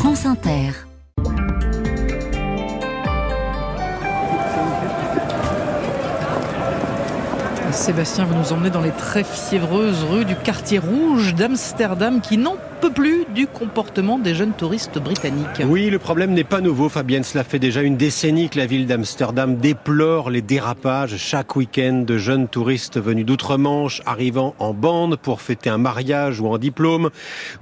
France Inter. Sébastien, vous nous emmenez dans les très fiévreuses rues du quartier rouge d'Amsterdam qui n'en peut plus du comportement des jeunes touristes britanniques. Oui, le problème n'est pas nouveau, Fabienne. Cela fait déjà une décennie que la ville d'Amsterdam déplore les dérapages chaque week-end de jeunes touristes venus d'outre-Manche, arrivant en bande pour fêter un mariage ou un diplôme.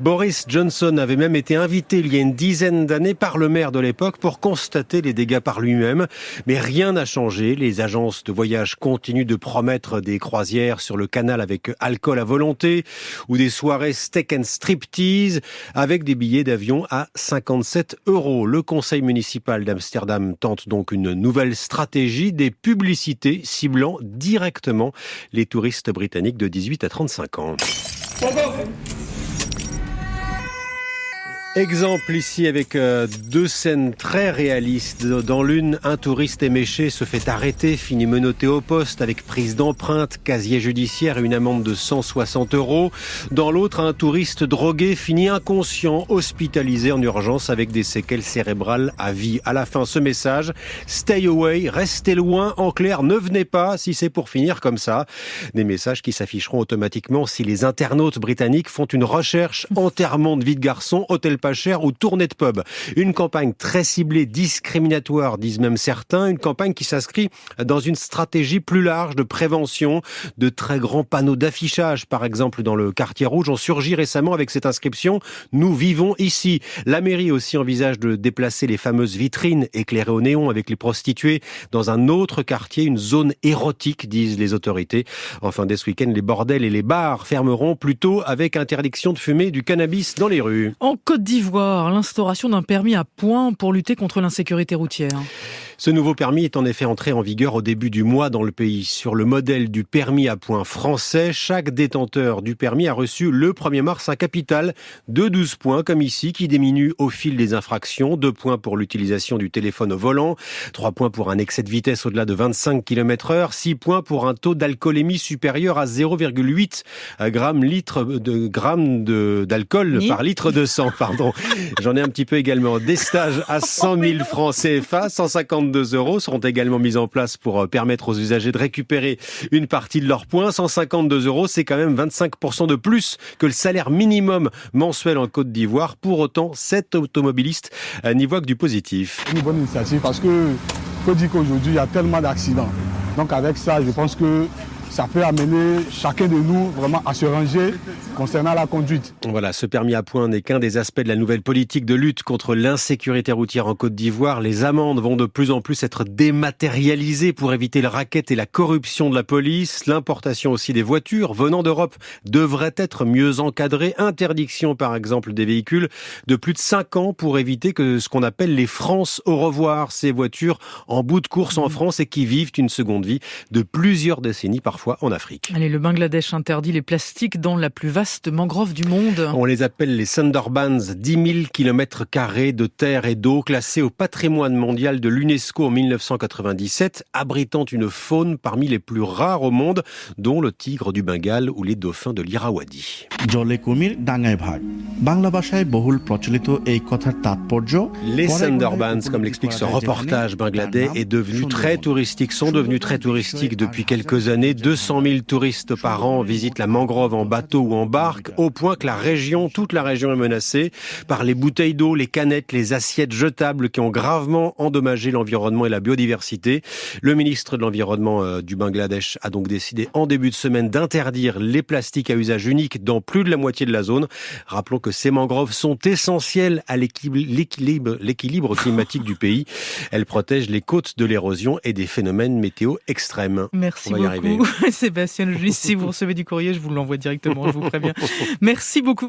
Boris Johnson avait même été invité il y a une dizaine d'années par le maire de l'époque pour constater les dégâts par lui-même. Mais rien n'a changé. Les agences de voyage continuent de promettre des croisières sur le canal avec alcool à volonté ou des soirées steak and striptease avec des billets d'avion à 57 €. Le conseil municipal d'Amsterdam tente donc une nouvelle stratégie, des publicités ciblant directement les touristes britanniques de 18 à 35 ans. Exemple ici avec deux scènes très réalistes. Dans l'une, un touriste éméché se fait arrêter, finit menotté au poste avec prise d'empreinte, casier judiciaire et une amende de 160 €. Dans l'autre, un touriste drogué finit inconscient, hospitalisé en urgence avec des séquelles cérébrales à vie. À la fin, ce message, stay away, restez loin, en clair, ne venez pas si c'est pour finir comme ça. Des messages qui s'afficheront automatiquement si les internautes britanniques font une recherche enterrement de vie de garçon, hôtel pas cher ou tournée de pub. Une campagne très ciblée, discriminatoire, disent même certains. Une campagne qui s'inscrit dans une stratégie plus large de prévention. De très grands panneaux d'affichage, par exemple dans le quartier rouge, ont surgi récemment avec cette inscription « Nous vivons ici ». La mairie aussi envisage de déplacer les fameuses vitrines éclairées au néon avec les prostituées dans un autre quartier, une zone érotique, disent les autorités. Enfin, dès ce week-end, les bordels et les bars fermeront, plutôt avec interdiction de fumer du cannabis dans les rues. En Côte d'Ivoire, l'instauration d'un permis à points pour lutter contre l'insécurité routière. Ce nouveau permis est en effet entré en vigueur au début du mois dans le pays. Sur le modèle du permis à points français, chaque détenteur du permis a reçu le 1er mars un capital de 12 points, comme ici, qui diminue au fil des infractions. 2 points pour l'utilisation du téléphone au volant, 3 points pour un excès de vitesse au-delà de 25 km/h, 6 points pour un taux d'alcoolémie supérieur à 0,8 grammes d'alcool par litre de sang. J'en ai un petit peu également. Des stages à 100 000 francs CFA, 152 € seront également mis en place pour permettre aux usagers de récupérer une partie de leurs points. 152 €, c'est quand même 25% de plus que le salaire minimum mensuel en Côte d'Ivoire. Pour autant, cet automobiliste n'y voit que du positif. Une bonne initiative parce que faut dire qu'aujourd'hui, il y a tellement d'accidents. Donc avec ça, je pense que ça peut amener chacun de nous vraiment à se ranger concernant la conduite. Voilà, ce permis à points n'est qu'un des aspects de la nouvelle politique de lutte contre l'insécurité routière en Côte d'Ivoire. Les amendes vont de plus en plus être dématérialisées pour éviter le racket et la corruption de la police. L'importation aussi des voitures venant d'Europe devrait être mieux encadrée. Interdiction par exemple des véhicules de plus de 5 ans pour éviter que ce qu'on appelle les France au revoir. Ces voitures en bout de course en France et qui vivent une seconde vie de plusieurs décennies parfois en Afrique. Allez, le Bangladesh interdit les plastiques dans la plus vaste mangrove du monde. On les appelle les Sundarbans, 10 000 km² de terre et d'eau classés au patrimoine mondial de l'UNESCO en 1997, abritant une faune parmi les plus rares au monde, dont le tigre du Bengale ou les dauphins de l'Irrawaddy. Les Sundarbans, comme l'explique ce reportage bangladais, sont devenus très touristiques depuis quelques années. 200 000 touristes par an visitent la mangrove en bateau ou en barque, au point que toute la région est menacée par les bouteilles d'eau, les canettes, les assiettes jetables qui ont gravement endommagé l'environnement et la biodiversité. Le ministre de l'Environnement du Bangladesh a donc décidé en début de semaine d'interdire les plastiques à usage unique dans plus de la moitié de la zone. Rappelons que ces mangroves sont essentielles à l'équilibre climatique du pays. Elles protègent les côtes de l'érosion et des phénomènes météo extrêmes. Merci beaucoup, Sébastien. Si vous recevez du courrier, je vous l'envoie directement, je vous préviens. Merci beaucoup.